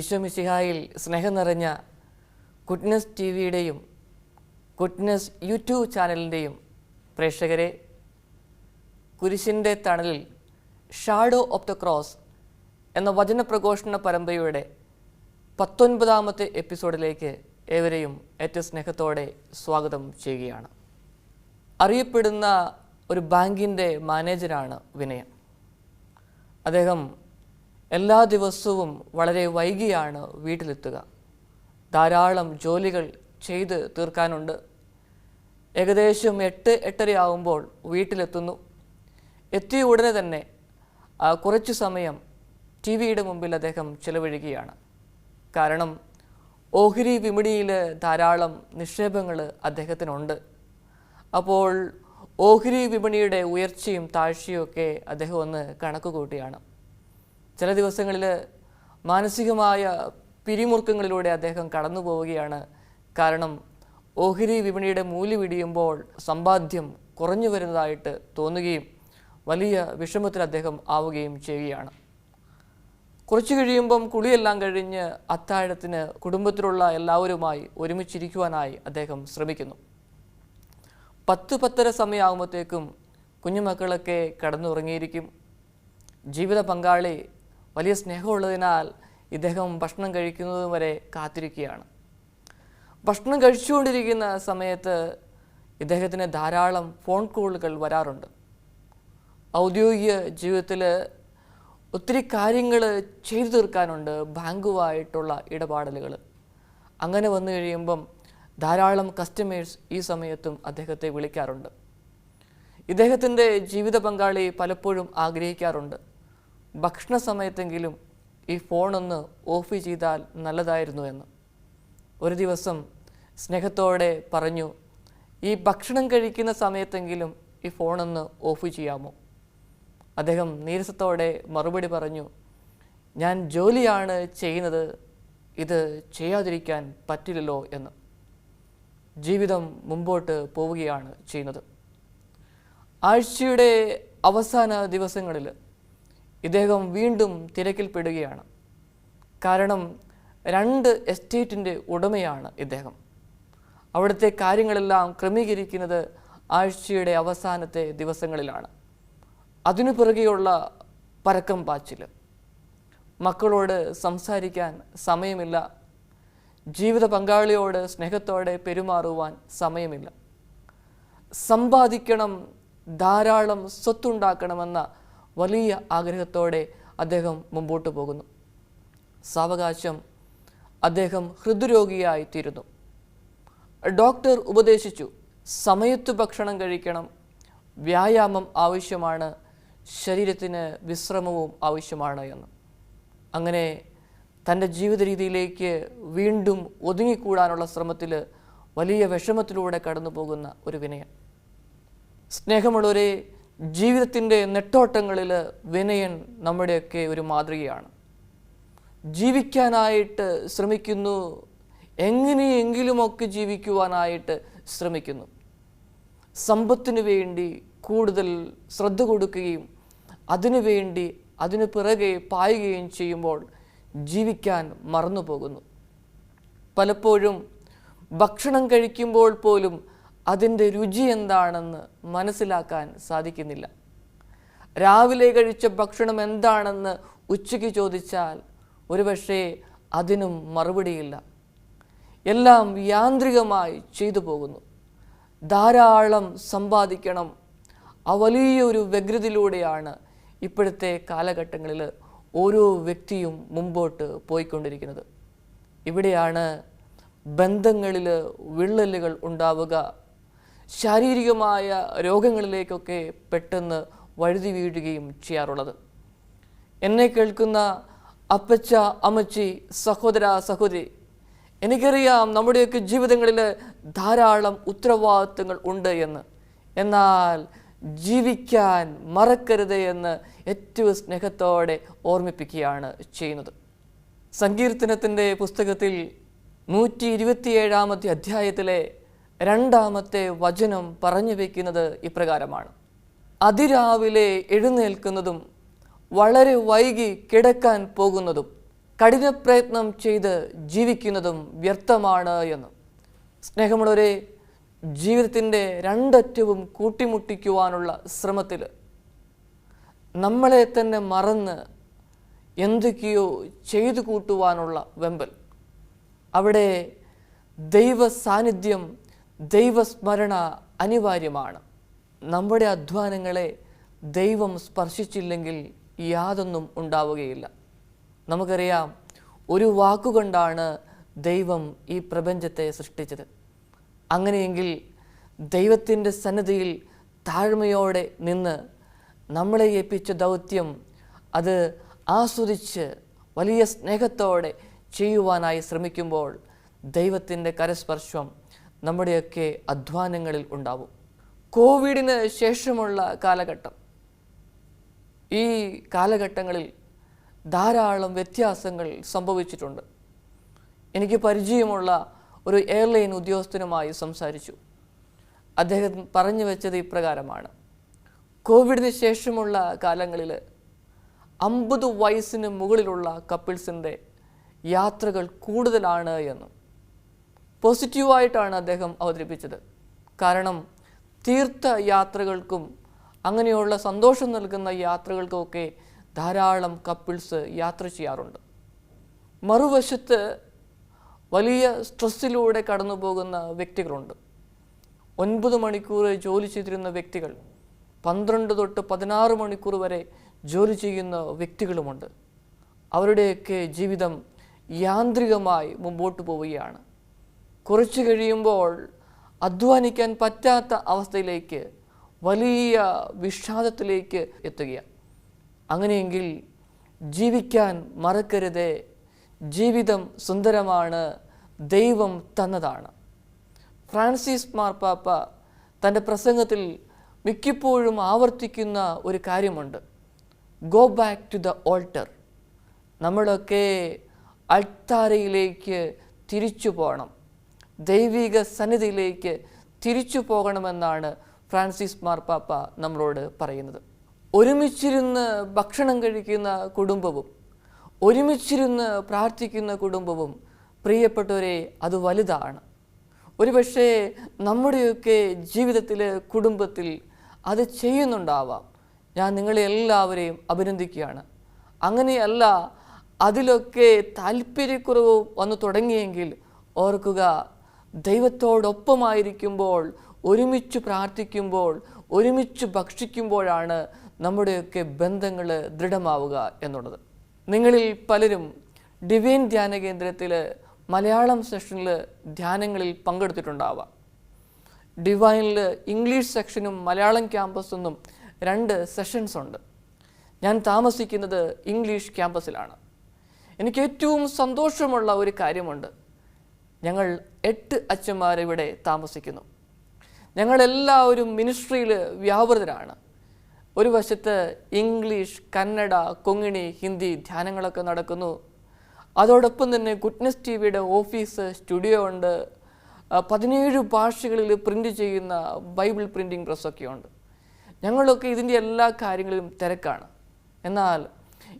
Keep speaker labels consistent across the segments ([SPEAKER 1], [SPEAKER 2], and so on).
[SPEAKER 1] ഈശോമിശിഹായിൽ സ്നേഹം നിറഞ്ഞ goodness T വിയുടെയും goodness YouTube ചാനലിൻ്റെയും പ്രേക്ഷകരെ, കുരിശിൻ്റെ തണലിൽ ഷാഡോ ഓഫ് ദ ക്രോസ് എന്ന വചനപ്രഘോഷണ പരമ്പരയുടെ 19ാമത്തെ എപ്പിസോഡിലേക്ക് ഏവരെയും ഏറ്റവും സ്നേഹത്തോടെ സ്വാഗതം ചെയ്യുകയാണ്. അറിയപ്പെടുന്ന ഒരു ബാങ്കിൻ്റെ മാനേജരാണ് വിനയൻ. അദ്ദേഹം എല്ലാ ദിവസവും വളരെ വൈകിയാണ് വീട്ടിലെത്തുക. ധാരാളം ജോലികൾ ചെയ്ത് തീർക്കാനുണ്ട്. ഏകദേശം 8-8:30 ആകുമ്പോൾ വീട്ടിലെത്തുന്നു. എത്തിയ ഉടനെ തന്നെ കുറച്ചു സമയം ടി വിയുടെ മുമ്പിൽ അദ്ദേഹം ചിലവഴിക്കുകയാണ്. കാരണം ഓഹരി വിപണിയിൽ ധാരാളം നിക്ഷേപങ്ങൾ അദ്ദേഹത്തിനുണ്ട്. അപ്പോൾ ഓഹരി വിപണിയുടെ ഉയർച്ചയും താഴ്ചയും ഒക്കെ അദ്ദേഹം ഒന്ന് കണക്ക് കൂട്ടിയാണ്. ചില ദിവസങ്ങളിൽ മാനസികമായ പിരിമുറുക്കങ്ങളിലൂടെ അദ്ദേഹം കടന്നു പോവുകയാണ്. കാരണം ഓഹരി വിപണിയുടെ മൂല്യം ഇടിയുമ്പോൾ സമ്പാദ്യം കുറഞ്ഞു വരുന്നതായിട്ട് തോന്നുകയും വലിയ വിഷമത്തിൽ അദ്ദേഹം ആവുകയും ചെയ്യുകയാണ്. കുറച്ചു കഴിയുമ്പം കുളിയെല്ലാം കഴിഞ്ഞ് അത്താഴത്തിന് കുടുംബത്തിലുള്ള എല്ലാവരുമായി ഒരുമിച്ചിരിക്കുവാനായി അദ്ദേഹം ശ്രമിക്കുന്നു. 10-10:30 സമയമാകുമ്പോഴത്തേക്കും കുഞ്ഞുമക്കളൊക്കെ കടന്നുറങ്ങിയിരിക്കും. ജീവിത പങ്കാളി വലിയ സ്നേഹമുള്ളതിനാൽ ഇദ്ദേഹം ഭക്ഷണം കഴിക്കുന്നതും വരെ കാത്തിരിക്കുകയാണ്. ഭക്ഷണം കഴിച്ചുകൊണ്ടിരിക്കുന്ന സമയത്ത് ഇദ്ദേഹത്തിന് ധാരാളം ഫോൺ കോളുകൾ വരാറുണ്ട്. ഔദ്യോഗിക ജീവിതത്തിൽ ഒത്തിരി കാര്യങ്ങൾ ചെയ്തു തീർക്കാനുണ്ട്, ബാങ്കുമായിട്ടുള്ള ഇടപാടലുകൾ. അങ്ങനെ വന്നു കഴിയുമ്പം ധാരാളം കസ്റ്റമേഴ്സ് ഈ സമയത്തും അദ്ദേഹത്തെ വിളിക്കാറുണ്ട്. ഇദ്ദേഹത്തിൻ്റെ ജീവിത പങ്കാളി പലപ്പോഴും ആഗ്രഹിക്കാറുണ്ട്, ഭക്ഷണ സമയത്തെങ്കിലും ഈ ഫോണൊന്ന് ഓഫ് ചെയ്താൽ നല്ലതായിരുന്നു എന്ന്. ഒരു ദിവസം സ്നേഹത്തോടെ പറഞ്ഞു, ഈ ഭക്ഷണം കഴിക്കുന്ന സമയത്തെങ്കിലും ഈ ഫോണൊന്ന് ഓഫ് ചെയ്യാമോ? അദ്ദേഹം നീരസത്തോടെ മറുപടി പറഞ്ഞു, ഞാൻ ജോലിയാണ് ചെയ്യുന്നത്, ഇത് ചെയ്യാതിരിക്കാൻ പറ്റില്ലല്ലോ എന്ന്. ജീവിതം മുമ്പോട്ട് പോവുകയാണ് ചെയ്യുന്നത്. ആഴ്ചയുടെ അവസാന ദിവസങ്ങളിൽ ഇദ്ദേഹം വീണ്ടും തിരക്കിൽപ്പെടുകയാണ്. കാരണം 2 എസ്റ്റേറ്റിൻ്റെ ഉടമയാണ് ഇദ്ദേഹം. അവിടുത്തെ കാര്യങ്ങളെല്ലാം ക്രമീകരിക്കുന്നത് ആഴ്ചയുടെ അവസാനത്തെ ദിവസങ്ങളിലാണ്. അതിനു പിറകെയുള്ള പരക്കം പാച്ചിൽ. മക്കളോട് സംസാരിക്കാൻ സമയമില്ല. ജീവിത പങ്കാളിയോട് സ്നേഹത്തോടെ പെരുമാറുവാൻ സമയമില്ല. സമ്പാദിക്കണം, ധാരാളം സ്വത്തുണ്ടാക്കണമെന്ന വലിയ ആഗ്രഹത്തോടെ അദ്ദേഹം മുമ്പോട്ട് പോകുന്നു. സാവകാശം അദ്ദേഹം ഹൃദ്രോഗിയായിത്തീരുന്നു. ഡോക്ടർ ഉപദേശിച്ചു, സമയത്ത് ഭക്ഷണം കഴിക്കണം, വ്യായാമം ആവശ്യമാണ്, ശരീരത്തിന് വിശ്രമവും ആവശ്യമാണ് എന്ന്. അങ്ങനെ തൻ്റെ ജീവിത രീതിയിലേക്ക് വീണ്ടും ഒതുങ്ങിക്കൂടാനുള്ള ശ്രമത്തിൽ വലിയ വിഷമത്തിലൂടെ കടന്നു പോകുന്ന ഒരു വിനയൻ. സ്നേഹമുള്ളവരെ, ജീവിതത്തിൻ്റെ നെട്ടോട്ടങ്ങളിൽ വിനയൻ നമ്മുടെയൊക്കെ ഒരു മാതൃകയാണ്. ജീവിക്കാനായിട്ട് ശ്രമിക്കുന്നു, എങ്ങനെയെങ്കിലുമൊക്കെ ജീവിക്കുവാനായിട്ട് ശ്രമിക്കുന്നു. സമ്പത്തിനു വേണ്ടി കൂടുതൽ ശ്രദ്ധ കൊടുക്കുകയും അതിനു പിറകെ പായുകയും ചെയ്യുമ്പോൾ ജീവിക്കാൻ മറന്നു പോകുന്നു. പലപ്പോഴും ഭക്ഷണം കഴിക്കുമ്പോൾ പോലും അതിൻ്റെ രുചി എന്താണെന്ന് മനസ്സിലാക്കാൻ സാധിക്കുന്നില്ല. രാവിലെ കഴിച്ച ഭക്ഷണം എന്താണെന്ന് ഉച്ചയ്ക്ക് ചോദിച്ചാൽ ഒരുപക്ഷേ അതിനും മറുപടിയില്ല. എല്ലാം യാന്ത്രികമായി ചെയ്തു പോകുന്നു. ധാരാളം സമ്പാദിക്കണം, ആ വലിയൊരു വ്യഗ്രതയിലൂടെയാണ് ഇപ്പോഴത്തെ കാലഘട്ടങ്ങളിൽ ഓരോ വ്യക്തിയും മുമ്പോട്ട് പോയിക്കൊണ്ടിരിക്കുന്നത്. ഇവിടെയാണ് ബന്ധങ്ങളിൽ വിള്ളലുകൾ ഉണ്ടാവുക, ശാരീരികമായ രോഗങ്ങളിലേക്കൊക്കെ പെട്ടെന്ന് വഴുതി വീഴുകയും ചെയ്യാറുള്ളത്. എന്നെ കേൾക്കുന്ന അപ്പച്ച, അമ്മച്ചി, സഹോദര, സഹോദരി, എനിക്കറിയാം നമ്മുടെയൊക്കെ ജീവിതങ്ങളിൽ ധാരാളം ഉത്തരവാദിത്തങ്ങൾ ഉണ്ട് എന്ന്. എന്നാൽ ജീവിക്കാൻ മറക്കരുത് എന്ന് ഏറ്റവും സ്നേഹത്തോടെ ഓർമ്മിപ്പിക്കുകയാണ് ചെയ്യുന്നത്. സങ്കീർത്തനത്തിൻ്റെ പുസ്തകത്തിൽ 127-ാമത്തെ അധ്യായത്തിലെ 2-ാമത്തെ വചനം പറഞ്ഞു വയ്ക്കുന്നത് ഇപ്രകാരമാണ്: അതിരാവിലെ എഴുന്നേൽക്കുന്നതും വളരെ വൈകി കിടക്കാൻ പോകുന്നതും കഠിന പ്രയത്നം ചെയ്ത് ജീവിക്കുന്നതും വ്യർത്ഥമാണ് എന്ന്. സ്നേഹമുള്ളവരെ, ജീവിതത്തിൻ്റെ രണ്ടറ്റവും കൂട്ടിമുട്ടിക്കുവാനുള്ള ശ്രമത്തിൽ നമ്മളെ തന്നെ മറന്ന് എന്തൊക്കെയോ ചെയ്തു കൂട്ടുവാനുള്ള വെമ്പൽ, അവിടെ ദൈവ സാന്നിധ്യം, ദൈവസ്മരണ അനിവാര്യമാണ്. നമ്മുടെ അധ്വാനങ്ങളെ ദൈവം സ്പർശിച്ചില്ലെങ്കിൽ യാതൊന്നും ഉണ്ടാവുകയില്ല. നമുക്കറിയാം, ഒരു വാക്കുകൊണ്ടാണ് ദൈവം ഈ പ്രപഞ്ചത്തെ സൃഷ്ടിച്ചത്. അങ്ങനെയെങ്കിൽ ദൈവത്തിൻ്റെ സന്നിധിയിൽ താഴ്മയോടെ നിന്ന് നമ്മളെ ഏൽപ്പിച്ച ദൗത്യം അത് ആസ്വദിച്ച് വലിയ സ്നേഹത്തോടെ ചെയ്യുവാനായി ശ്രമിക്കുമ്പോൾ ദൈവത്തിൻ്റെ കരസ്പർശം നമ്മുടെയൊക്കെ അധ്വാനങ്ങളിൽ ഉണ്ടാവും. കോവിഡിന് ശേഷമുള്ള കാലഘട്ടം, ഈ കാലഘട്ടങ്ങളിൽ ധാരാളം വ്യത്യാസങ്ങൾ സംഭവിച്ചിട്ടുണ്ട്. എനിക്ക് പരിചയമുള്ള ഒരു എയർലൈൻ ഉദ്യോഗസ്ഥനുമായി സംസാരിച്ചു. അദ്ദേഹം പറഞ്ഞു വെച്ചത് ഇപ്രകാരമാണ്: കോവിഡിന് ശേഷമുള്ള കാലങ്ങളിൽ 50 വയസ്സിന് മുകളിലുള്ള കപ്പിൾസിൻ്റെ യാത്രകൾ കൂടുതലാണ് എന്ന്. പോസിറ്റീവായിട്ടാണ് അദ്ദേഹം അവതരിപ്പിച്ചത്. കാരണം തീർത്ഥയാത്രകൾക്കും അങ്ങനെയുള്ള സന്തോഷം നൽകുന്ന യാത്രകൾക്കുമൊക്കെ ധാരാളം കപ്പിൾസ് യാത്ര ചെയ്യാറുണ്ട്. മറുവശത്ത് വലിയ സ്ട്രെസ്സിലൂടെ കടന്നു പോകുന്ന വ്യക്തികളുണ്ട്. 9 മണിക്കൂർ ജോലി ചെയ്തിരുന്ന വ്യക്തികൾ 12 തൊട്ട് 16 മണിക്കൂർ വരെ ജോലി ചെയ്യുന്ന വ്യക്തികളുമുണ്ട്. അവരുടെയൊക്കെ ജീവിതം യാന്ത്രികമായി മുമ്പോട്ട് പോവുകയാണ്. കുറച്ച് കഴിയുമ്പോൾ അധ്വാനിക്കാൻ പറ്റാത്ത അവസ്ഥയിലേക്ക്, വലിയ വിഷാദത്തിലേക്ക് എത്തുകയാണ്. അങ്ങനെയെങ്കിൽ ജീവിക്കാൻ മറക്കരുതേ. ജീവിതം സുന്ദരമാണ്, ദൈവം തന്നതാണ്. ഫ്രാൻസിസ് മാർപ്പാപ്പ തൻ്റെ പ്രസംഗത്തിൽ മിക്കപ്പോഴും ആവർത്തിക്കുന്ന ഒരു കാര്യമുണ്ട്: go back to the altar. നമ്മളൊക്കെ അൾത്താരയിലേക്ക് തിരിച്ചു പോകണം, ദൈവിക സന്നിധിയിലേക്ക് തിരിച്ചു പോകണമെന്നാണ് ഫ്രാൻസിസ് മാർപ്പാപ്പ നമ്മളോട് പറയുന്നത്. ഒരുമിച്ചിരുന്ന് ഭക്ഷണം കഴിക്കുന്ന കുടുംബവും ഒരുമിച്ചിരുന്ന് പ്രാർത്ഥിക്കുന്ന കുടുംബവും പ്രിയപ്പെട്ടവരെ, അത് വലുതാണ്. ഒരുപക്ഷെ നമ്മുടെയൊക്കെ ജീവിതത്തിൽ, കുടുംബത്തിൽ അത് ചെയ്യുന്നുണ്ടാവാം. ഞാൻ നിങ്ങളെ എല്ലാവരെയും അഭിനന്ദിക്കുകയാണ്. അങ്ങനെയല്ല, അതിലൊക്കെ താല്പര്യക്കുറവ് വന്നു തുടങ്ങിയെങ്കിൽ ഓർക്കുക, ദൈവത്തോടൊപ്പമായിരിക്കുമ്പോൾ, ഒരുമിച്ച് പ്രാർത്ഥിക്കുമ്പോൾ, ഒരുമിച്ച് ഭക്ഷിക്കുമ്പോഴാണ് നമ്മുടെയൊക്കെ ബന്ധങ്ങൾ ദൃഢമാവുക എന്നുള്ളത്. നിങ്ങളിൽ പലരും ഡിവൈൻ ധ്യാന കേന്ദ്രത്തിൽ മലയാളം സെഷനിൽ ധ്യാനങ്ങളിൽ പങ്കെടുത്തിട്ടുണ്ടാവാം. ഡിവൈനിൽ ഇംഗ്ലീഷ് സെക്ഷനും മലയാളം ക്യാമ്പസെന്നും 2 സെഷൻസ് ഉണ്ട്. ഞാൻ താമസിക്കുന്നത് ഇംഗ്ലീഷ് ക്യാമ്പസിലാണ്. എനിക്ക് ഏറ്റവും സന്തോഷമുള്ള ഒരു കാര്യമുണ്ട്. ഞങ്ങൾ 8 അച്ഛന്മാരിവിടെ താമസിക്കുന്നു. ഞങ്ങളെല്ലാവരും മിനിസ്ട്രിയിൽ വ്യാപൃതരാണ്. ഒരു വശത്ത് ഇംഗ്ലീഷ്, കന്നഡ, കൊങ്ങിണി, ഹിന്ദി ധ്യാനങ്ങളൊക്കെ നടക്കുന്നു. അതോടൊപ്പം തന്നെ ഗുഡ്നസ് ടിവിയുടെ ഓഫീസ്, സ്റ്റുഡിയോ ഉണ്ട്. 17 ഭാഷകളിൽ പ്രിൻ്റ് ചെയ്യുന്ന ബൈബിൾ പ്രിൻറ്റിംഗ് പ്രസ്സൊക്കെ ഉണ്ട്. ഞങ്ങളൊക്കെ ഇതിൻ്റെ എല്ലാ കാര്യങ്ങളിലും തിരക്കാണ്. എന്നാൽ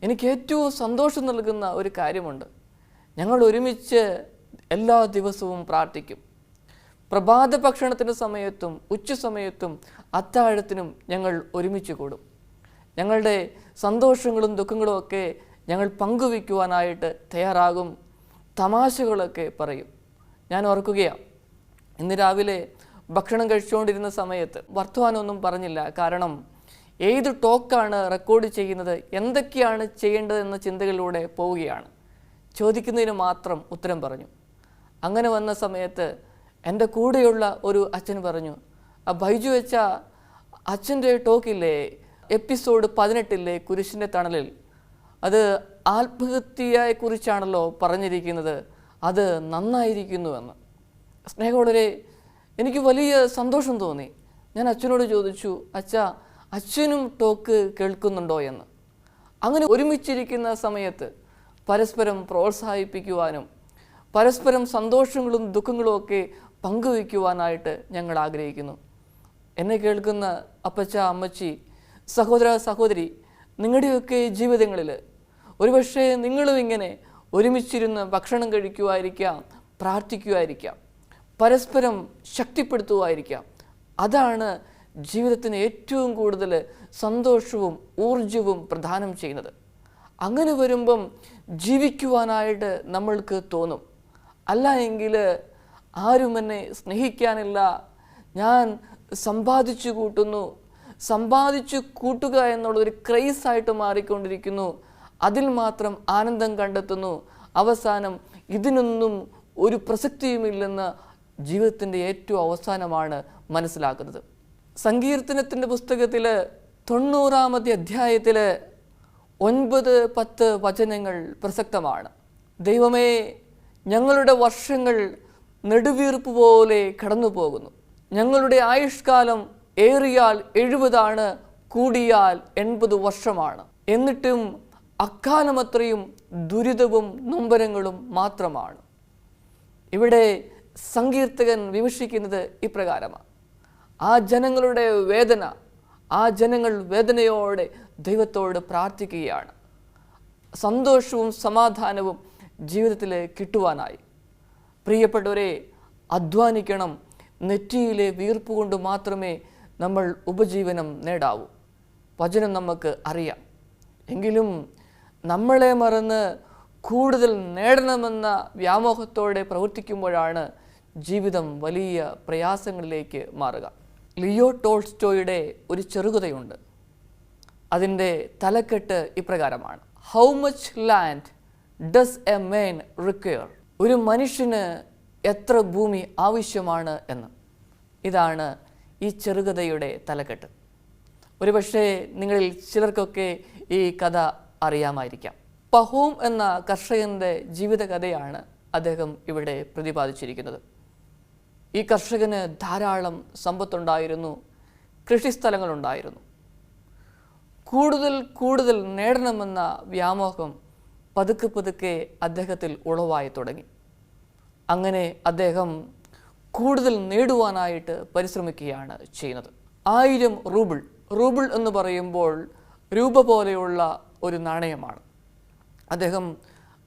[SPEAKER 1] എനിക്ക് ഏറ്റവും സന്തോഷം നൽകുന്ന ഒരു കാര്യമുണ്ട്. ഞങ്ങൾ ഒരുമിച്ച് എല്ലാ ദിവസവും പ്രാർത്ഥിക്കും. പ്രഭാത ഭക്ഷണത്തിൻ്റെ സമയത്തും ഉച്ച സമയത്തും അത്താഴത്തിനും ഞങ്ങൾ ഒരുമിച്ച് കൂടും. ഞങ്ങളുടെ സന്തോഷങ്ങളും ദുഃഖങ്ങളും ഒക്കെ ഞങ്ങൾ പങ്കുവയ്ക്കുവാനായിട്ട് തയ്യാറാകും. തമാശകളൊക്കെ പറയും. ഞാൻ ഓർക്കുകയാണ്, ഇന്ന് രാവിലെ ഭക്ഷണം കഴിച്ചുകൊണ്ടിരുന്ന സമയത്ത് വർത്തമാനമൊന്നും പറഞ്ഞില്ല. കാരണം ഏത് ടോക്കാണ് റെക്കോർഡ് ചെയ്യുന്നത്, എന്തൊക്കെയാണ് ചെയ്യേണ്ടതെന്ന ചിന്തകളിലൂടെ പോവുകയാണ്. ചോദിക്കുന്നതിന് മാത്രം ഉത്തരം പറഞ്ഞു. അങ്ങനെ വന്ന സമയത്ത് എൻ്റെ കൂടെയുള്ള ഒരു അച്ഛൻ പറഞ്ഞു, ബൈജു വെച്ച അച്ഛൻ്റെ ടോക്കില്ലേ, എപ്പിസോഡ് 18 കുരിശിൻ്റെ തണലിൽ, അത് ആത്മഹത്യയെക്കുറിച്ചാണല്ലോ പറഞ്ഞിരിക്കുന്നത്, അത് നന്നായിരിക്കുന്നുവെന്ന്. സ്നേഹമുള്ളവരെ, എനിക്ക് വലിയ സന്തോഷം തോന്നി. ഞാൻ അച്ഛനോട് ചോദിച്ചു, അച്ഛനും ടോക്ക് കേൾക്കുന്നുണ്ടോ എന്ന്. അങ്ങനെ ഒരുമിച്ചിരിക്കുന്ന സമയത്ത് പരസ്പരം പ്രോത്സാഹിപ്പിക്കുവാനും പരസ്പരം സന്തോഷങ്ങളും ദുഃഖങ്ങളും ഒക്കെ പങ്കുവയ്ക്കുവാനായിട്ട് ഞങ്ങൾ ആഗ്രഹിക്കുന്നു. എന്നെ കേൾക്കുന്ന അപ്പച്ച, അമ്മച്ചി, സഹോദര, സഹോദരി, നിങ്ങളുടെയൊക്കെ ജീവിതങ്ങളിൽ ഒരുപക്ഷെ നിങ്ങളും ഇങ്ങനെ ഒരുമിച്ചിരുന്ന് ഭക്ഷണം കഴിക്കുമായിരിക്കാം, പ്രാർത്ഥിക്കുമായിരിക്കാം, പരസ്പരം ശക്തിപ്പെടുത്തുമായിരിക്കാം. അതാണ് ജീവിതത്തിന് ഏറ്റവും കൂടുതൽ സന്തോഷവും ഊർജവും പ്രദാനം ചെയ്യുന്നത്. അങ്ങനെ വരുമ്പം ജീവിക്കുവാനായിട്ട് നമ്മൾക്ക് തോന്നും. അല്ല എങ്കിൽ ആരും എന്നെ സ്നേഹിക്കാനില്ല, ഞാൻ സമ്പാദിച്ചു കൂട്ടുന്നു, സമ്പാദിച്ചു കൂട്ടുക എന്നുള്ളതൊരു ക്രൈസായിട്ട് മാറിക്കൊണ്ടിരിക്കുന്നു, അതിൽ മാത്രം ആനന്ദം കണ്ടെത്തുന്നു, അവസാനം ഇതിനൊന്നും ഒരു പ്രസക്തിയുമില്ലെന്ന് ജീവിതത്തിൻ്റെ ഏറ്റവും അവസാനമാണ് മനസ്സിലാക്കുന്നത്. സങ്കീർത്തനത്തിൻ്റെ പുസ്തകത്തിൽ 90-ാമത്തെ അധ്യായത്തിൽ 9-10 വചനങ്ങൾ പ്രസക്തമാണ്. ദൈവമേ, ഞങ്ങളുടെ വർഷങ്ങൾ നെടുവീർപ്പ് പോലെ കടന്നു പോകുന്നു. ഞങ്ങളുടെ ആയുഷ്കാലം ഏറിയാൽ 70 കൂടിയാൽ 80 വർഷമാണ്. എന്നിട്ടും അക്കാലമത്രയും ദുരിതവും നൊമ്പരങ്ങളും മാത്രമാണ്. ഇവിടെ സങ്കീർത്തകൻ വിമർശിക്കുന്നത് ഇപ്രകാരമാണ്. ആ ജനങ്ങളുടെ വേദന, ആ ജനങ്ങൾ വേദനയോടെ ദൈവത്തോട് പ്രാർത്ഥിക്കുകയാണ്. സന്തോഷവും സമാധാനവും ജീവിതത്തിൽ കിട്ടുവാനായി. പ്രിയപ്പെട്ടവരെ, അധ്വാനിക്കണം. നെറ്റിയിലെ വീർപ്പ് കൊണ്ട് മാത്രമേ നമ്മൾ ഉപജീവനം നേടാവൂ. വചനം നമുക്ക് അറിയാം. എങ്കിലും നമ്മളെ മറന്ന് കൂടുതൽ നേടണമെന്ന വ്യാമോഹത്തോടെ പ്രവർത്തിക്കുമ്പോഴാണ് ജീവിതം വലിയ പ്രയാസങ്ങളിലേക്ക് മാറുക. ലിയോ ടോൾസ്റ്റോയുടെ ഒരു ചെറുകഥയുണ്ട്. അതിൻ്റെ തലക്കെട്ട് ഇപ്രകാരമാണ്: how much land does a man require? ഒരു മനുഷ്യന് എത്ര ഭൂമി ആവശ്യമാണ് എന്ന്. ഇതാണ് ഈ ചെറുകഥയുടെ തലക്കെട്ട്. ഒരുപക്ഷെ നിങ്ങളിൽ ചിലർക്കൊക്കെ ഈ കഥ അറിയാമായിരിക്കാം. പഹോം എന്ന കർഷകൻ്റെ ജീവിതകഥയാണ് അദ്ദേഹം ഇവിടെ പ്രതിപാദിച്ചിരിക്കുന്നത്. ഈ കർഷകന് ധാരാളം സമ്പത്തുണ്ടായിരുന്നു, കൃഷിസ്ഥലങ്ങളുണ്ടായിരുന്നു. കൂടുതൽ നേടണമെന്ന വ്യാമോഹം പതുക്കെ പതുക്കെ അദ്ദേഹത്തിൽ ഉളവായി തുടങ്ങി. അങ്ങനെ അദ്ദേഹം കൂടുതൽ നേടുവാനായിട്ട് പരിശ്രമിക്കുകയാണ് ചെയ്യുന്നത്. 1000 റൂബിൾ. റൂബിൾ എന്ന് പറയുമ്പോൾ രൂപ പോലെയുള്ള ഒരു നാണയമാണ്. അദ്ദേഹം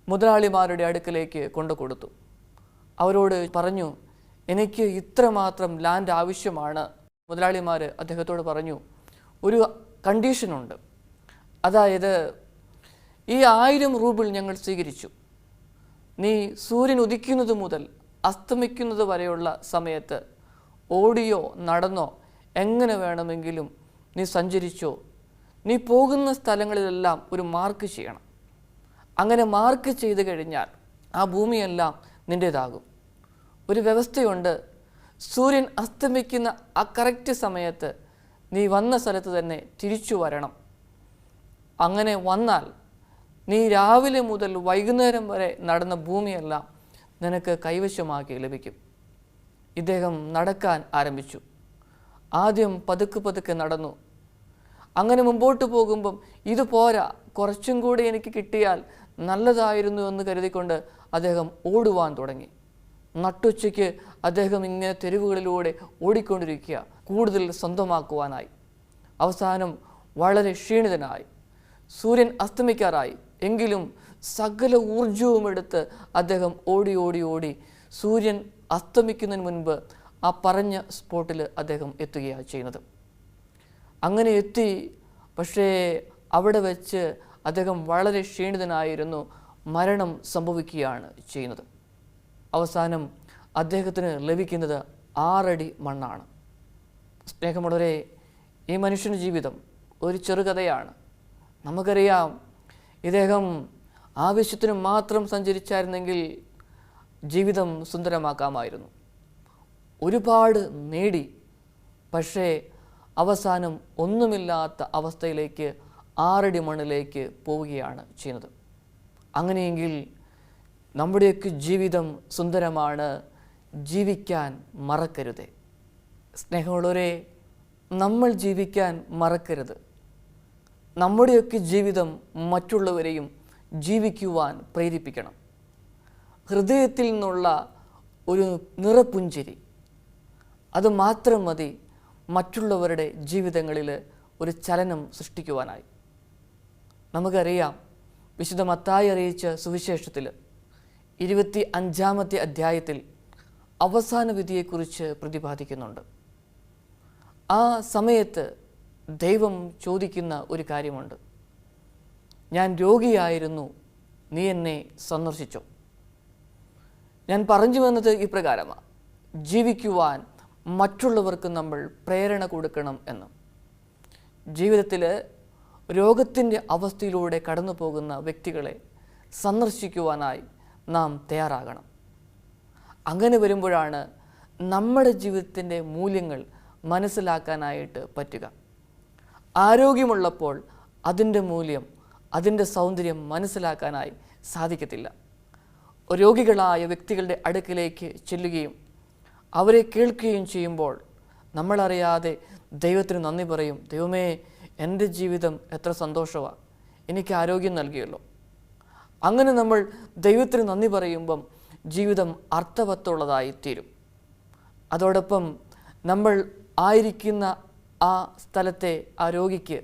[SPEAKER 1] മുതലാളിമാരുടെ അടുക്കലേക്ക് കൊണ്ടു കൊടുത്തു. അവരോട് പറഞ്ഞു, എനിക്ക് ഇത്രമാത്രം ലാൻഡ് ആവശ്യമാണ്. മുതലാളിമാർ അദ്ദേഹത്തോട് പറഞ്ഞു, ഒരു കണ്ടീഷനുണ്ട്. അതായത് ഈ 1000 റൂബിൾ ഞങ്ങൾ സ്വീകരിച്ചു. നീ സൂര്യൻ ഉദിക്കുന്നത് മുതൽ അസ്തമിക്കുന്നത് വരെയുള്ള സമയത്ത് ഓടിയോ നടന്നോ എങ്ങനെ വേണമെങ്കിലും നീ സഞ്ചരിച്ചോ, നീ പോകുന്ന സ്ഥലങ്ങളിലെല്ലാം ഒരു മാർക്ക് ചെയ്യണം. അങ്ങനെ മാർക്ക് ചെയ്ത് കഴിഞ്ഞാൽ ആ ഭൂമിയെല്ലാം നിൻ്റേതാകും. ഒരു വ്യവസ്ഥയുണ്ട്. സൂര്യൻ അസ്തമിക്കുന്ന ആ കറക്റ്റ് സമയത്ത് നീ വന്ന സ്ഥലത്ത് തന്നെ തിരിച്ചു വരണം. അങ്ങനെ വന്നാൽ നീ രാവിലെ മുതൽ വൈകുന്നേരം വരെ നടന്ന ഭൂമിയെല്ലാം നിനക്ക് കൈവശമാക്കി ലഭിക്കും. ഇദ്ദേഹം നടക്കാൻ ആരംഭിച്ചു. ആദ്യം പതുക്കെ നടന്നു. അങ്ങനെ മുമ്പോട്ട് പോകുമ്പം ഇത് പോരാ, കുറച്ചും കൂടി എനിക്ക് കിട്ടിയാൽ നല്ലതായിരുന്നു എന്ന് കരുതിക്കൊണ്ട് അദ്ദേഹം ഓടുവാൻ തുടങ്ങി. നട്ടുച്ചയ്ക്ക് അദ്ദേഹം ഇങ്ങനെ തെരുവുകളിലൂടെ ഓടിക്കൊണ്ടിരിക്കുക, കൂടുതൽ സ്വന്തമാക്കുവാനായി. അവസാനം വളരെ ക്ഷീണിതനായി. സൂര്യൻ അസ്തമിക്കാറായി. എങ്കിലും സകല ഊർജവും എടുത്ത് അദ്ദേഹം ഓടി സൂര്യൻ അസ്തമിക്കുന്നതിന് മുൻപ് ആ പറഞ്ഞ സ്പോട്ടിൽ അദ്ദേഹം എത്തുകയാണ് ചെയ്യുന്നത്. അങ്ങനെ എത്തി. പക്ഷേ അവിടെ വെച്ച് അദ്ദേഹം വളരെ ക്ഷീണിതനായിരുന്നു. മരണം സംഭവിക്കുകയാണ് ചെയ്യുന്നത്. അവസാനം അദ്ദേഹത്തിന് ലഭിക്കുന്നത് 6 അടി മണ്ണാണ്. സ്നേഹമുള്ളവരെ, ഈ മനുഷ്യൻ്റെ ജീവിതം ഒരു ചെറുകഥയാണ്. നമുക്കറിയാം, ഇദ്ദേഹം ആവശ്യത്തിന് മാത്രം സഞ്ചരിച്ചായിരുന്നെങ്കിൽ ജീവിതം സുന്ദരമാക്കാമായിരുന്നു. ഒരുപാട് നേടി, പക്ഷേ അവസാനം ഒന്നുമില്ലാത്ത അവസ്ഥയിലേക്ക് 6 അടി മണ്ണിലേക്ക് പോവുകയാണ് ചെയ്യുന്നത്. അങ്ങനെയെങ്കിൽ നമ്മുടെയൊക്കെ ജീവിതം സുന്ദരമാണ്. ജീവിക്കാൻ മറക്കരുതേ. സ്നേഹമുള്ളവരെ, നമ്മൾ ജീവിക്കാൻ മറക്കരുത്. നമ്മുടെയൊക്കെ ജീവിതം മറ്റുള്ളവരെയും ജീവിക്കുവാൻ പ്രേരിപ്പിക്കണം. ഹൃദയത്തിൽ നിന്നുള്ള ഒരു നിറപുഞ്ചിരി, അത് മാത്രം മതി മറ്റുള്ളവരുടെ ജീവിതങ്ങളിൽ ഒരു ചലനം സൃഷ്ടിക്കുവാനായി. നമുക്കറിയാം, വിശുദ്ധ മത്തായി അറിയിച്ച സുവിശേഷത്തിൽ 25-ാമത്തെ അധ്യായത്തിൽ അവസാന വിധിയെക്കുറിച്ച് പ്രതിപാദിക്കുന്നുണ്ട്. ആ സമയത്ത് ദൈവം ചോദിക്കുന്ന ഒരു കാര്യമുണ്ട്. ഞാൻ രോഗിയായിരുന്നു, നീ എന്നെ സന്ദർശിച്ചോ? ഞാൻ പറഞ്ഞു വന്നത് ഇപ്രകാരമാണ്: ജീവിക്കുവാൻ മറ്റുള്ളവർക്ക് നമ്മൾ പ്രേരണ കൊടുക്കണം എന്ന്. ജീവിതത്തിൽ രോഗത്തിൻ്റെ അവസ്ഥയിലൂടെ കടന്നു പോകുന്ന വ്യക്തികളെ സന്ദർശിക്കുവാനായി നാം തയ്യാറാകണം. അങ്ങനെ വരുമ്പോഴാണ് നമ്മുടെ ജീവിതത്തിൻ്റെ മൂല്യങ്ങൾ മനസ്സിലാക്കാനായിട്ട് പറ്റുക. ആരോഗ്യമുള്ളപ്പോൾ അതിൻ്റെ മൂല്യം, അതിൻ്റെ സൗന്ദര്യം മനസ്സിലാക്കാനായി സാധിക്കത്തില്ല. രോഗികളായ വ്യക്തികളുടെ അടുക്കിലേക്ക് ചെല്ലുകയും അവരെ കേൾക്കുകയും ചെയ്യുമ്പോൾ നമ്മളറിയാതെ ദൈവത്തിന് നന്ദി പറയും. ദൈവമേ, എൻ്റെ ജീവിതം എത്ര സന്തോഷമാണ്, എനിക്ക് ആരോഗ്യം നൽകിയല്ലോ. അങ്ങനെ നമ്മൾ ദൈവത്തിന് നന്ദി പറയുമ്പം ജീവിതം അർത്ഥവത്തുള്ളതായി തീരും. അതോടൊപ്പം നമ്മൾ ആയിരിക്കുന്ന ആ സ്ഥലത്തെ ആ രോഗിക്ക്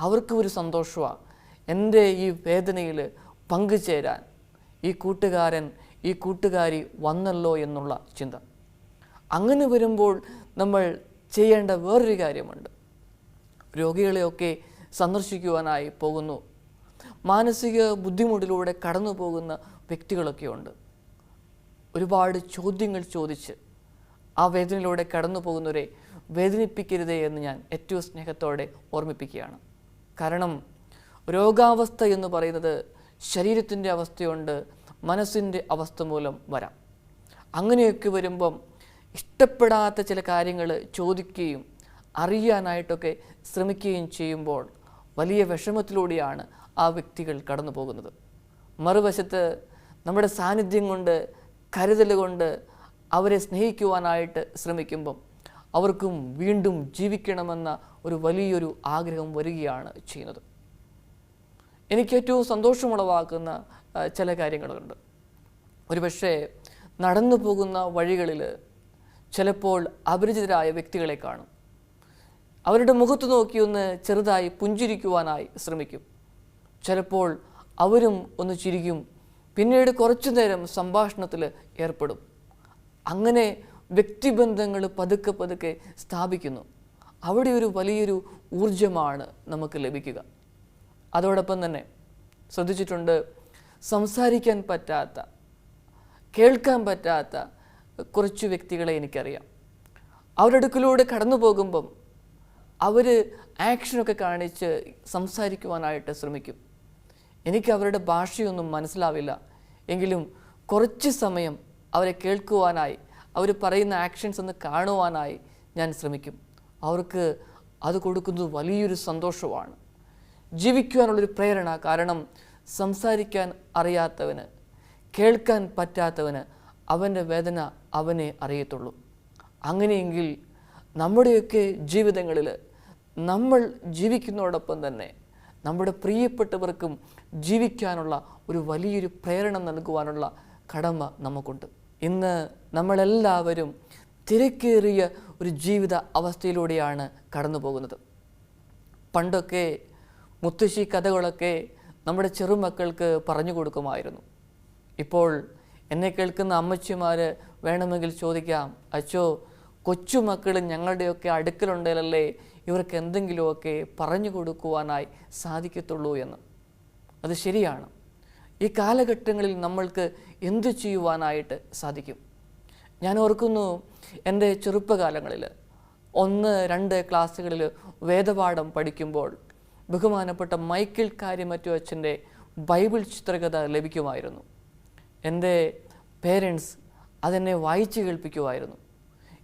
[SPEAKER 1] അവർക്ക് ഒരു സന്തോഷമാണ്, എൻ്റെ ഈ വേദനയിൽ പങ്കുചേരാൻ ഈ കൂട്ടുകാരൻ, ഈ കൂട്ടുകാരി വന്നല്ലോ എന്നുള്ള ചിന്ത. അങ്ങനെ വരുമ്പോൾ നമ്മൾ ചെയ്യേണ്ട വേറൊരു കാര്യമുണ്ട്. രോഗികളെയൊക്കെ സന്ദർശിക്കുവാനായി പോകുന്നു. മാനസിക ബുദ്ധിമുട്ടിലൂടെ കടന്നു പോകുന്ന വ്യക്തികളൊക്കെ ഉണ്ട്. ഒരുപാട് ചോദ്യങ്ങൾ ചോദിച്ച് ആ വേദനയിലൂടെ കടന്നു പോകുന്നവരെ വേദനിപ്പിക്കരുതേ എന്ന് ഞാൻ ഏറ്റവും സ്നേഹത്തോടെ ഓർമ്മിപ്പിക്കുകയാണ്. കാരണം രോഗാവസ്ഥ എന്ന് പറയുന്നത് ശരീരത്തിൻ്റെ അവസ്ഥയുണ്ട്, മനസ്സിൻ്റെ അവസ്ഥ മൂലം വരാം. അങ്ങനെയൊക്കെ വരുമ്പം ഇഷ്ടപ്പെടാത്ത ചില കാര്യങ്ങൾ ചോദിക്കുകയും അറിയാനായിട്ടൊക്കെ ശ്രമിക്കുകയും ചെയ്യുമ്പോൾ വലിയ വിഷമത്തിലൂടെയാണ് ആ വ്യക്തികൾ കടന്നു പോകുന്നത്. മറുവശത്ത് നമ്മുടെ സാന്നിധ്യം കൊണ്ട്, കരുതൽ കൊണ്ട് അവരെ സ്നേഹിക്കുവാനായിട്ട് ശ്രമിക്കുമ്പം അവർക്കും വീണ്ടും ജീവിക്കണമെന്ന ഒരു വലിയൊരു ആഗ്രഹം വരികയാണ് ചെയ്യുന്നത്. എനിക്ക് ഏറ്റവും സന്തോഷമുളവാക്കുന്ന ചില കാര്യങ്ങളുണ്ട്. ഒരുപക്ഷെ നടന്നു പോകുന്ന വഴികളിൽ ചിലപ്പോൾ അപരിചിതരായ വ്യക്തികളെ കാണും. അവരുടെ മുഖത്ത് നോക്കി ഒന്ന് ചെറുതായി പുഞ്ചിരിക്കുവാനായി ശ്രമിക്കും. ചിലപ്പോൾ അവരും ഒന്ന് ചിരിക്കും. പിന്നീട് കുറച്ചു നേരം സംഭാഷണത്തിൽ ഏർപ്പെടും. അങ്ങനെ വ്യക്തിബന്ധങ്ങൾ പതുക്കെ പതുക്കെ സ്ഥാപിക്കുന്നു. അവിടെ ഒരു വലിയൊരു ഊർജമാണ് നമുക്ക് ലഭിക്കുക. അതോടൊപ്പം തന്നെ ശ്രദ്ധിച്ചിട്ടുണ്ട്, സംസാരിക്കാൻ പറ്റാത്ത, കേൾക്കാൻ പറ്റാത്ത കുറച്ച് വ്യക്തികളെ എനിക്കറിയാം. അവരുടെ അടുക്കിലൂടെ കടന്നു പോകുമ്പം അവർ ആക്ഷനൊക്കെ കാണിച്ച് സംസാരിക്കുവാനായിട്ട് ശ്രമിക്കും. എനിക്ക് അവരുടെ ഭാഷയൊന്നും മനസ്സിലാവില്ല. എങ്കിലും കുറച്ച് സമയം അവരെ കേൾക്കുവാനായി, അവർ പറയുന്ന ആക്ഷൻസ് ഒന്ന് കാണുവാനായി ഞാൻ ശ്രമിക്കും. അവർക്ക് അത് കൊടുക്കുന്നത് വലിയൊരു സന്തോഷമാണ്, ജീവിക്കുവാനുള്ളൊരു പ്രേരണ. കാരണം സംസാരിക്കാൻ അറിയാത്തവന്, കേൾക്കാൻ പറ്റാത്തവന് അവൻ്റെ വേദന അവനെ അറിയത്തുള്ളൂ. അങ്ങനെയെങ്കിൽ നമ്മുടെയൊക്കെ ജീവിതങ്ങളിൽ നമ്മൾ ജീവിക്കുന്നതോടൊപ്പം തന്നെ നമ്മുടെ പ്രിയപ്പെട്ടവർക്കും ജീവിക്കാനുള്ള ഒരു വലിയൊരു പ്രേരണ നൽകുവാനുള്ള കടമ നമുക്കുണ്ട്. ഇന്ന് നമ്മളെല്ലാവരും തിരക്കേറിയ ഒരു ജീവിത അവസ്ഥയിലൂടെയാണ് കടന്നു പോകുന്നത്. പണ്ടൊക്കെ മുത്തശ്ശി കഥകളൊക്കെ നമ്മുടെ ചെറുമക്കൾക്ക് പറഞ്ഞു കൊടുക്കുമായിരുന്നു. ഇപ്പോൾ എന്നെ കേൾക്കുന്ന അമ്മച്ചിമാർ വേണമെങ്കിൽ ചോദിക്കാം, അച്ചോ, കൊച്ചുമക്കൾ ഞങ്ങളുടെയൊക്കെ അടുക്കലുണ്ടെങ്കിലല്ലേ ഇവർക്ക് എന്തെങ്കിലുമൊക്കെ പറഞ്ഞു കൊടുക്കുവാനായി സാധിക്കത്തുള്ളൂ എന്ന്. അത് ശരിയാണ്. ഈ കാലഘട്ടങ്ങളിൽ നമ്മൾക്ക് എന്തു ചെയ്യുവാനായിട്ട് സാധിക്കും? ഞാൻ ഓർക്കുന്നു, എൻ്റെ ചെറുപ്പകാലങ്ങളിൽ 1-2 ക്ലാസ്സുകളിൽ വേദപാഠം പഠിക്കുമ്പോൾ ബഹുമാനപ്പെട്ട മൈക്കിൾ കാര്യമറ്റു അച്ഛൻ്റെ ബൈബിൾ ചിത്രകഥ ലഭിക്കുമായിരുന്നു. എൻ്റെ പേരൻസ് അതെന്നെ വായിച്ച് കേൾപ്പിക്കുമായിരുന്നു.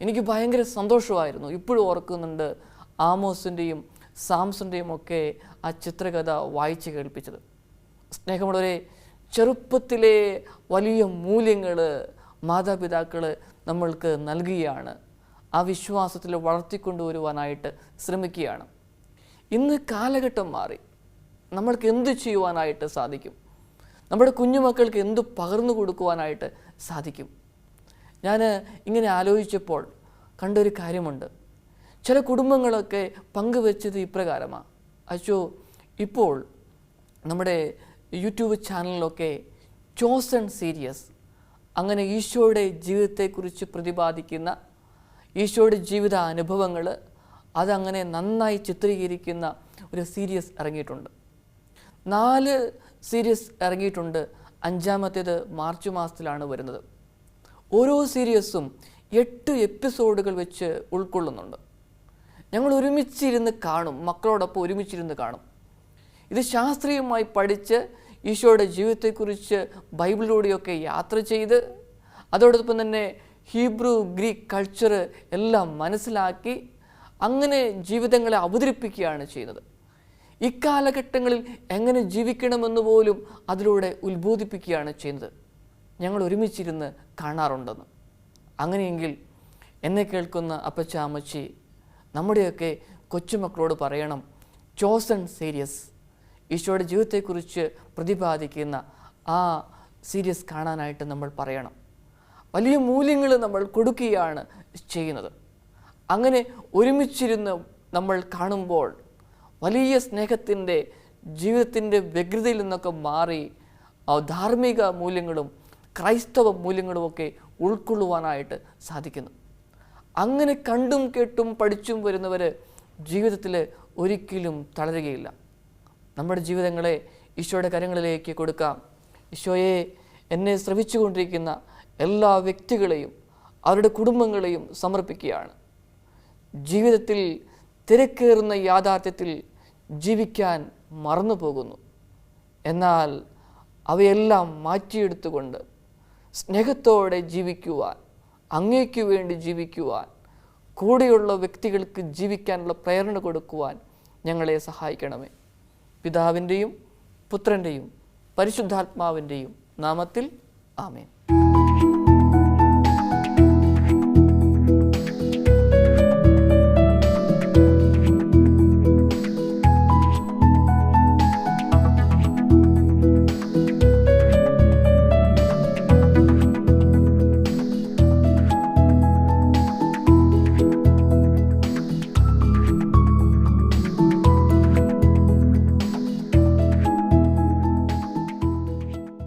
[SPEAKER 1] എനിക്ക് ഭയങ്കര സന്തോഷമായിരുന്നു. ഇപ്പോഴും ഓർക്കുന്നുണ്ട് ആമോസിൻ്റെയും സാംസൻ്റെയും ഒക്കെ ആ ചിത്രകഥ വായിച്ച് കേൾപ്പിച്ചത്. സ്നേഹമുള്ളവരെ, ചെറുപ്പത്തിലെ വലിയ മൂല്യങ്ങൾ മാതാപിതാക്കൾ നമ്മൾക്ക് നൽകുകയാണ്. ആ വിശ്വാസത്തിൽ വളർത്തിക്കൊണ്ടുവരുവാനായിട്ട് ശ്രമിക്കുകയാണ്. ഇന്ന് കാലഘട്ടം മാറി. നമ്മൾക്ക് എന്ത് ചെയ്യുവാനായിട്ട് സാധിക്കും? നമ്മുടെ കുഞ്ഞുമക്കൾക്ക് എന്ത് പകർന്നു കൊടുക്കുവാനായിട്ട് സാധിക്കും? ഞാൻ ഇങ്ങനെ ആലോചിച്ചപ്പോൾ കണ്ടൊരു കാര്യമുണ്ട്. ചില കുടുംബങ്ങളൊക്കെ പങ്കുവെച്ചത് ഇപ്രകാരമാണ്: അച്ചോ, ഇപ്പോൾ നമ്മുടെ യൂട്യൂബ് ചാനലിലൊക്കെ ചോസൺ സീരീസ്, അങ്ങനെ ഈശോയുടെ ജീവിതത്തെക്കുറിച്ച് പ്രതിപാദിക്കുന്ന ഈശോയുടെ ജീവിത അനുഭവങ്ങൾ അതങ്ങനെ നന്നായി ചിത്രീകരിക്കുന്ന ഒരു സീരീസ് ഇറങ്ങിയിട്ടുണ്ട്. 4 സീരീസ് ഇറങ്ങിയിട്ടുണ്ട്. 5ാമത്തേത് മാർച്ച് മാസത്തിലാണ് വരുന്നത്. ഓരോ സീരീസും 8 എപ്പിസോഡുകൾ വെച്ച് ഉൾക്കൊള്ളുന്നുണ്ട്. ഞങ്ങൾ ഒരുമിച്ചിരുന്ന് കാണും, മക്കളോടൊപ്പം ഒരുമിച്ചിരുന്ന് കാണും. ഇത് ശാസ്ത്രീയമായി പഠിച്ച് ഈശോയുടെ ജീവിതത്തെക്കുറിച്ച് ബൈബിളിലൂടെയൊക്കെ യാത്ര ചെയ്ത് അതോടൊപ്പം തന്നെ ഹീബ്രു ഗ്രീക്ക് കൾച്ചർ എല്ലാം മനസ്സിലാക്കി അങ്ങനെ ജീവിതങ്ങളെ അവതരിപ്പിക്കുകയാണ് ചെയ്യുന്നത്. ഇക്കാലഘട്ടങ്ങളിൽ എങ്ങനെ ജീവിക്കണമെന്ന് പോലും അതിലൂടെ ഉത്ബോധിപ്പിക്കുകയാണ് ചെയ്യുന്നത്. ഞങ്ങൾ ഒരുമിച്ചിരുന്ന് കാണാറുണ്ടെന്ന്. അങ്ങനെയെങ്കിൽ എന്നെ കേൾക്കുന്ന അപ്പച്ച അമ്മച്ചി, നമ്മുടെയൊക്കെ കൊച്ചുമക്കളോട് പറയണം, ചോസൺ സീരീസ്, ഈശോയുടെ ജീവിതത്തെക്കുറിച്ച് പ്രതിപാദിക്കുന്ന ആ സീരീസ് കാണാനായിട്ട് നമ്മൾ പറയണം. വലിയ മൂല്യങ്ങൾ നമ്മൾ കൊടുക്കുകയാണ് ചെയ്യുന്നത്. അങ്ങനെ ഒരുമിച്ചിരുന്ന് നമ്മൾ കാണുമ്പോൾ വലിയ സ്നേഹത്തിൻ്റെ ജീവിതത്തിൻ്റെ വ്യഗ്രതയിൽ നിന്നൊക്കെ മാറി ധാർമ്മിക മൂല്യങ്ങളും ക്രൈസ്തവ മൂല്യങ്ങളുമൊക്കെ ഉൾക്കൊള്ളുവാനായിട്ട് സാധിക്കുന്നു. അങ്ങനെ കണ്ടും കേട്ടും പഠിച്ചും വരുന്നവർ ജീവിതത്തിൽ ഒരിക്കലും തളരുകയില്ല. നമ്മുടെ ജീവിതങ്ങളെ ഈശോയുടെ കരങ്ങളിലേക്ക് കൊടുക്കാം. ഈശോയെ, എന്നെ ശ്രവിച്ചുകൊണ്ടിരിക്കുന്ന എല്ലാ വ്യക്തികളെയും അവരുടെ കുടുംബങ്ങളെയും സമർപ്പിക്കുകയാണ്. ജീവിതത്തിൽ തിരക്കേറുന്ന യാഥാർത്ഥ്യത്തിൽ ജീവിക്കാൻ മറന്നു പോകുന്നു. എന്നാൽ അവയെല്ലാം മാറ്റിയെടുത്തുകൊണ്ട് സ്നേഹത്തോടെ ജീവിക്കുവാൻ, അങ്ങേക്ക് വേണ്ടി ജീവിക്കുവാൻ, കൂടെയുള്ള വ്യക്തികൾക്ക് ജീവിക്കാനുള്ള പ്രേരണ കൊടുക്കുവാൻ ഞങ്ങളെ സഹായിക്കണമേ. പിതാവിൻ്റെയും പുത്രൻ്റെയും പരിശുദ്ധാത്മാവിൻ്റെയും നാമത്തിൽ ആമേൻ.